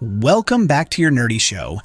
Welcome back to your nerdy show.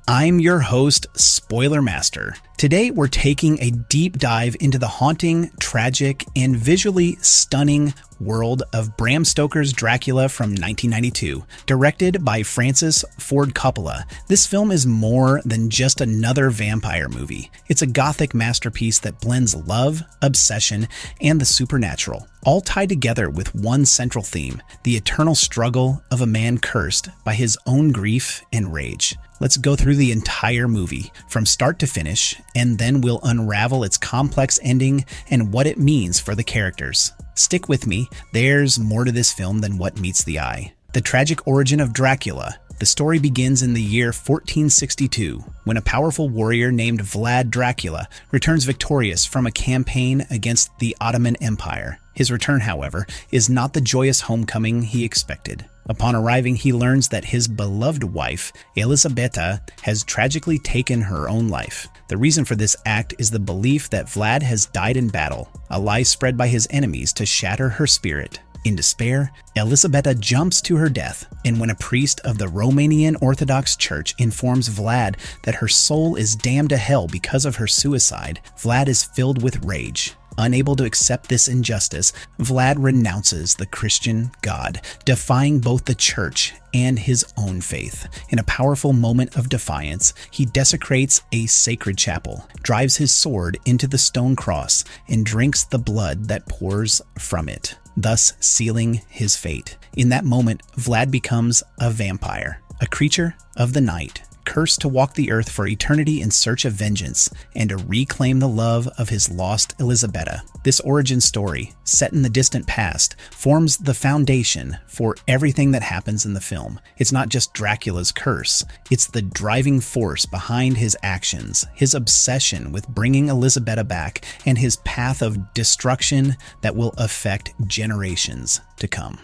I'm your host, Spoiler Master. Today, we're taking a deep dive into the haunting, tragic, and visually stunning world of Bram Stoker's Dracula from 1992, directed by Francis Ford Coppola. This film is more than just another vampire movie. It's a gothic masterpiece that blends love, obsession, and the supernatural, all tied together with one central theme: the eternal struggle of a man cursed by his own grief and rage. Let's go through the entire movie from start to finish, and then we'll unravel its complex ending and what it means for the characters. Stick with me, there's more to this film than what meets the eye. The tragic origin of Dracula. The story begins in the year 1462, when a powerful warrior named Vlad Dracula returns victorious from a campaign against the Ottoman Empire. His return, however, is not the joyous homecoming he expected. Upon arriving, he learns that his beloved wife, Elisabeta, has tragically taken her own life. The reason for this act is the belief that Vlad has died in battle, a lie spread by his enemies to shatter her spirit. In despair, Elisabeta jumps to her death, and when a priest of the Romanian Orthodox Church informs Vlad that her soul is damned to hell because of her suicide, Vlad is filled with rage. Unable to accept this injustice, Vlad renounces the Christian God, defying both the church and his own faith. In a powerful moment of defiance, he desecrates a sacred chapel, drives his sword into the stone cross, and drinks the blood that pours from it, thus sealing his fate. In that moment, Vlad becomes a vampire, a creature of the night, cursed to walk the earth for eternity in search of vengeance and to reclaim the love of his lost Elisabeta. This origin story, set in the distant past, forms the foundation for everything that happens in the film. It's not just Dracula's curse, it's the driving force behind his actions, his obsession with bringing Elisabeta back, and his path of destruction that will affect generations to come.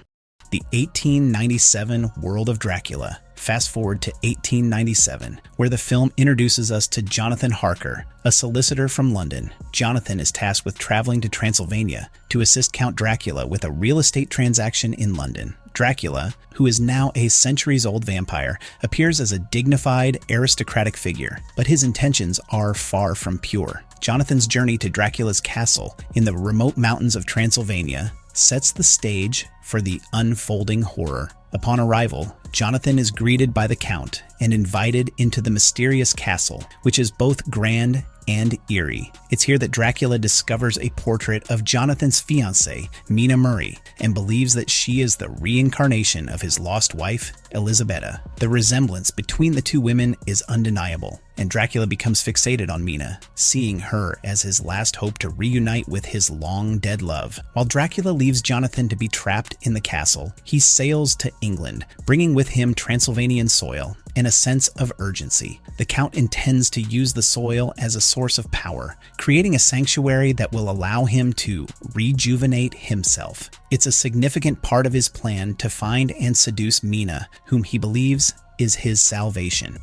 The 1897 World of Dracula. Fast forward to 1897, where the film introduces us to Jonathan Harker, a solicitor from London. Jonathan is tasked with traveling to Transylvania to assist Count Dracula with a real estate transaction in London. Dracula, who is now a centuries-old vampire, appears as a dignified, aristocratic figure, but his intentions are far from pure. Jonathan's journey to Dracula's castle in the remote mountains of Transylvania sets the stage for the unfolding horror. Upon arrival, Jonathan is greeted by the Count and invited into the mysterious castle, which is both grand and eerie. It's here that Dracula discovers a portrait of Jonathan's fiancée, Mina Murray, and believes that she is the reincarnation of his lost wife, Elisabeta. The resemblance between the two women is undeniable, and Dracula becomes fixated on Mina, seeing her as his last hope to reunite with his long-dead love. While Dracula leaves Jonathan to be trapped in the castle, he sails to England, bringing with him Transylvanian soil and a sense of urgency. The Count intends to use the soil as a source of power, creating a sanctuary that will allow him to rejuvenate himself. It's a significant part of his plan to find and seduce Mina, whom he believes is his salvation.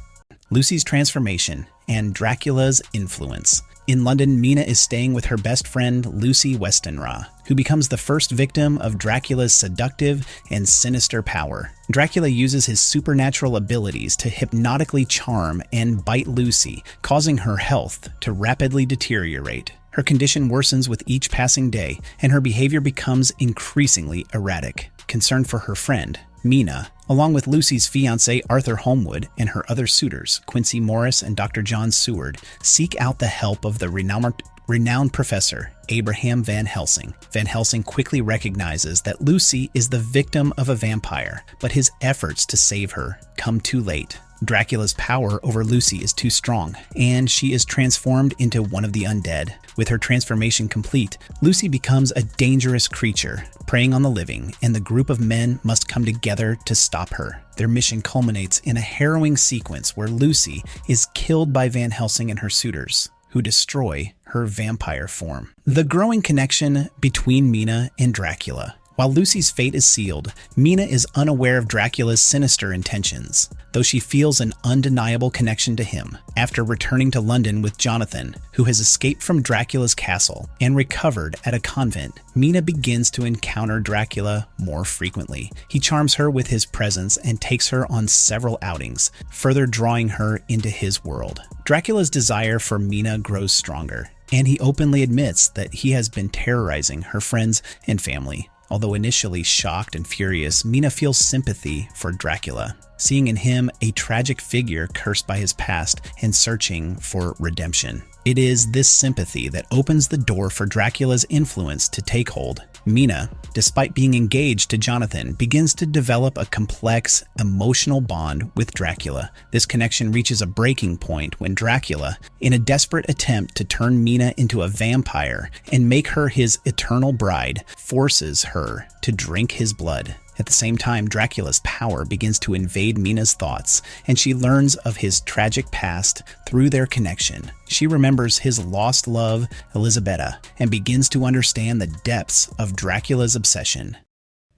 Lucy's transformation and Dracula's influence. In London, Mina is staying with her best friend, Lucy Westenra, who becomes the first victim of Dracula's seductive and sinister power. Dracula uses his supernatural abilities to hypnotically charm and bite Lucy, causing her health to rapidly deteriorate. Her condition worsens with each passing day, and her behavior becomes increasingly erratic. Concerned for her friend, Mina, along with Lucy's fiancé Arthur Holmwood and her other suitors, Quincy Morris and Dr. John Seward, seek out the help of the renowned professor, Abraham Van Helsing. Van Helsing quickly recognizes that Lucy is the victim of a vampire, but his efforts to save her come too late. Dracula's power over Lucy is too strong, and she is transformed into one of the undead. With her transformation complete, Lucy becomes a dangerous creature, preying on the living, and the group of men must come together to stop her. Their mission culminates in a harrowing sequence where Lucy is killed by Van Helsing and her suitors, who destroy her vampire form. The growing connection between Mina and Dracula. While Lucy's fate is sealed, Mina is unaware of Dracula's sinister intentions, though she feels an undeniable connection to him. After returning to London with Jonathan, who has escaped from Dracula's castle and recovered at a convent, Mina begins to encounter Dracula more frequently. He charms her with his presence and takes her on several outings, further drawing her into his world. Dracula's desire for Mina grows stronger, and he openly admits that he has been terrorizing her friends and family. Although initially shocked and furious, Mina feels sympathy for Dracula, seeing in him a tragic figure cursed by his past and searching for redemption. It is this sympathy that opens the door for Dracula's influence to take hold. Mina, despite being engaged to Jonathan, begins to develop a complex, emotional bond with Dracula. This connection reaches a breaking point when Dracula, in a desperate attempt to turn Mina into a vampire and make her his eternal bride, forces her to drink his blood. At the same time, Dracula's power begins to invade Mina's thoughts, and she learns of his tragic past through their connection. She remembers his lost love, Elisabeta, and begins to understand the depths of Dracula's obsession.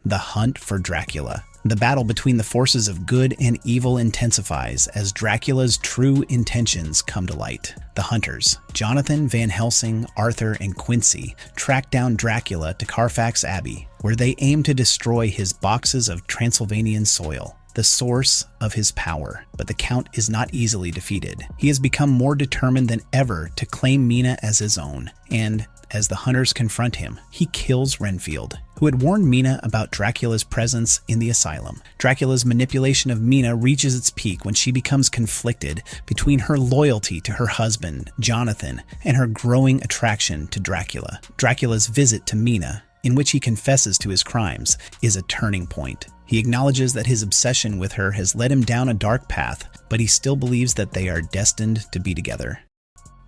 The hunt for Dracula. The battle between the forces of good and evil intensifies as Dracula's true intentions come to light. The hunters, Jonathan, Van Helsing, Arthur, and Quincy, track down Dracula to Carfax Abbey, where they aim to destroy his boxes of Transylvanian soil, the source of his power. But the Count is not easily defeated. He has become more determined than ever to claim Mina as his own, and as the hunters confront him, he kills Renfield, who had warned Mina about Dracula's presence in the asylum. Dracula's manipulation of Mina reaches its peak when she becomes conflicted between her loyalty to her husband, Jonathan, and her growing attraction to Dracula. Dracula's visit to Mina, in which he confesses to his crimes, is a turning point. He acknowledges that his obsession with her has led him down a dark path, but he still believes that they are destined to be together.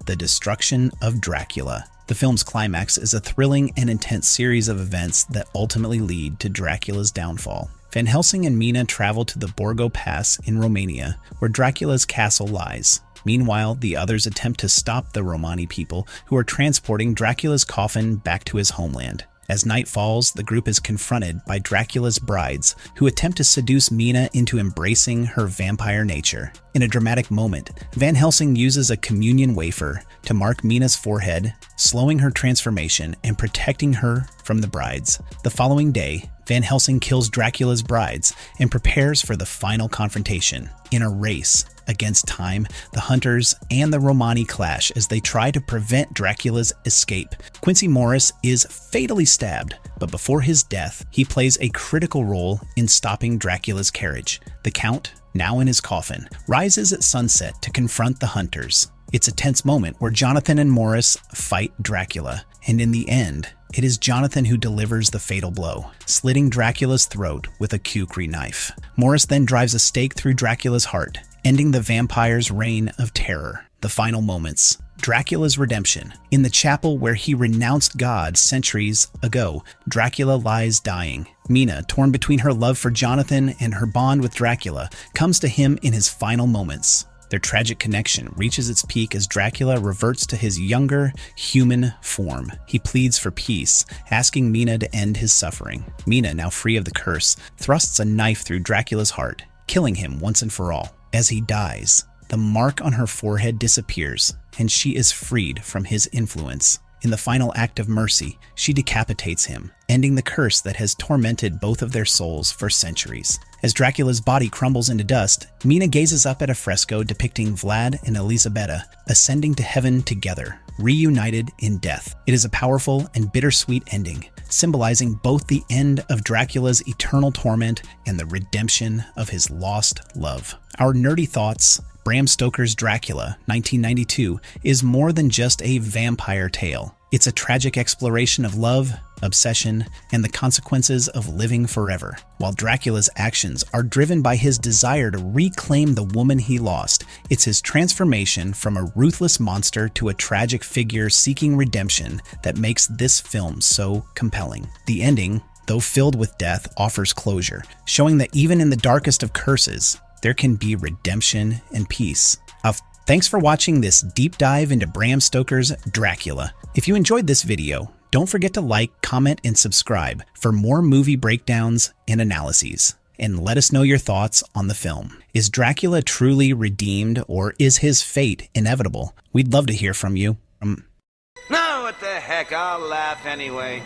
The destruction of Dracula. The film's climax is a thrilling and intense series of events that ultimately lead to Dracula's downfall. Van Helsing and Mina travel to the Borgo Pass in Romania, where Dracula's castle lies. Meanwhile, the others attempt to stop the Romani people who are transporting Dracula's coffin back to his homeland. As night falls, the group is confronted by Dracula's brides, who attempt to seduce Mina into embracing her vampire nature. In a dramatic moment, Van Helsing uses a communion wafer to mark Mina's forehead, slowing her transformation and protecting her from the brides. The following day, Van Helsing kills Dracula's brides and prepares for the final confrontation. In a race against time, the hunters and the Romani clash as they try to prevent Dracula's escape. Quincy Morris is fatally stabbed, but before his death, he plays a critical role in stopping Dracula's carriage. The Count, now in his coffin, rises at sunset to confront the hunters. It's a tense moment where Jonathan and Morris fight Dracula, and in the end, it is Jonathan who delivers the fatal blow, slitting Dracula's throat with a kukri knife. Morris then drives a stake through Dracula's heart, ending the vampire's reign of terror. The final moments. Dracula's redemption. In the chapel where he renounced God centuries ago, Dracula lies dying. Mina, torn between her love for Jonathan and her bond with Dracula, comes to him in his final moments. Their tragic connection reaches its peak as Dracula reverts to his younger, human form. He pleads for peace, asking Mina to end his suffering. Mina, now free of the curse, thrusts a knife through Dracula's heart, killing him once and for all. As he dies, the mark on her forehead disappears, and she is freed from his influence. In the final act of mercy, she decapitates him, ending the curse that has tormented both of their souls for centuries. As Dracula's body crumbles into dust, Mina gazes up at a fresco depicting Vlad and Elisabeta ascending to heaven together, reunited in death. It is a powerful and bittersweet ending, symbolizing both the end of Dracula's eternal torment and the redemption of his lost love. Our nerdy thoughts. Bram Stoker's Dracula, 1992, is more than just a vampire tale. It's a tragic exploration of love, obsession, and the consequences of living forever. While Dracula's actions are driven by his desire to reclaim the woman he lost, it's his transformation from a ruthless monster to a tragic figure seeking redemption that makes this film so compelling. The ending, though filled with death, offers closure, showing that even in the darkest of curses, there can be redemption and peace. Thanks for watching this deep dive into Bram Stoker's Dracula. If you enjoyed this video, Don't forget to like, comment, and subscribe for more movie breakdowns and analyses. And let us know your thoughts on the film. Is Dracula truly redeemed, or is his fate inevitable? We'd love to hear from you. No, what the heck, I'll laugh anyway.